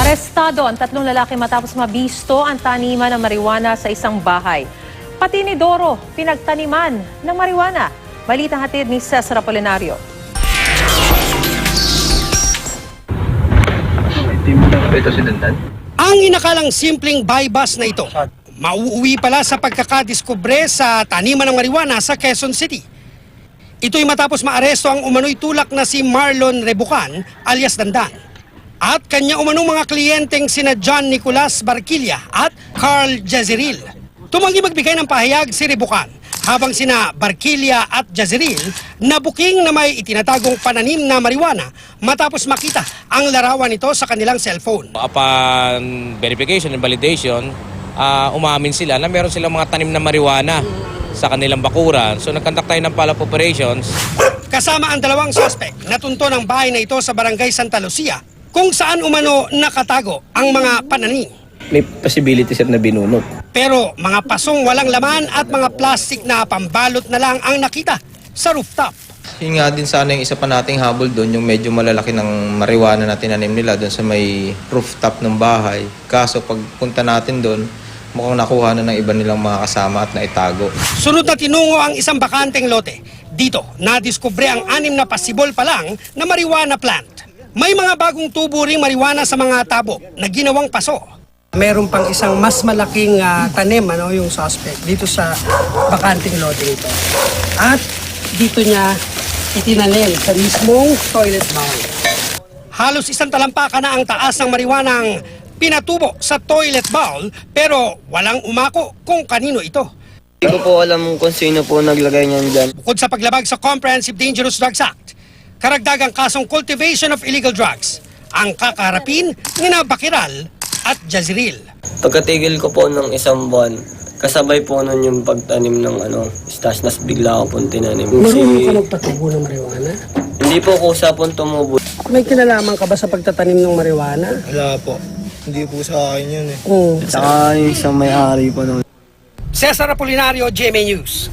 Arestado ang 3 lalaki matapos mabisto ang taniman ng marijuana sa isang bahay. Pati ni Doro, pinagtaniman ng marijuana. Balitang hatid ni Cesar Apolinario. Ang inakalang simpleng bypass na ito, mauuwi pala sa pagkakadiskubre sa taniman ng marijuana sa Quezon City. Ito'y matapos maaresto ang umano'y tulak na si Marlon Rebucan alias Dandan at kanya umanong mga kliyenteng sina John Nicolas Barquilla at Carl Jezreel. Tumanggi magbigay ng pahayag si Rebucan habang sina Barquilla at Jezreel nabuking na may itinatagong pananim na marijuana matapos makita ang larawan nito sa kanilang cellphone. Upon verification and validation, umamin sila na meron silang mga tanim na marijuana sa kanilang bakuran. So nagkandak tayo ng follow-up operations. Kasama ang 2 suspect na tunto ng bahay na ito sa barangay Santa Lucia kung saan umano nakatago ang mga pananim. May possibility sir na binunot. Pero mga pasong walang laman at mga plastic na pambalot na lang ang nakita sa rooftop. Yun nga din sana yung isa pa nating habol doon, yung medyo malalaki ng marijuana na tinanim nila doon sa may rooftop ng bahay. Kaso pagpunta natin doon, mukhang nakuha na ng iba nilang mga kasama at naitago. Sunod na tinungo ang isang bakanteng lote. Dito, nadiskubre ang 6 na pasibol pa lang na marijuana plant. May mga bagong tubo ring marijuana sa mga tabo na ginawang paso. Meron pang isang mas malaking tanim yung suspect dito sa bakanteng lote ito. At dito niya itinanim sa mismong toilet bowl. Halos isang talampakan na ang taas ng marijuanang pinatubo sa toilet bowl pero walang umako kung kanino ito. Hindi ko po alam kung sino po naglagay niyan dyan. Bukod sa paglabag sa Comprehensive Dangerous Drugs Act, karagdagang kasong cultivation of illegal drugs ang kakaharapin ni Bakiral at Jezreel. Pagkatigil ko po ng 1 buwan, kasabay po nun yung pagtanim ng stash nas bigla ako pong tinanim. Marunong ka magpatubo ng marijuana? Hindi po ko usapon tumubo. May kinalaman ka ba sa pagtatanim ng marijuana? Wala po. Hindi po sa akin yun eh. Saka yung isang may-ari po nun. Cesar Apolinario, GMA News.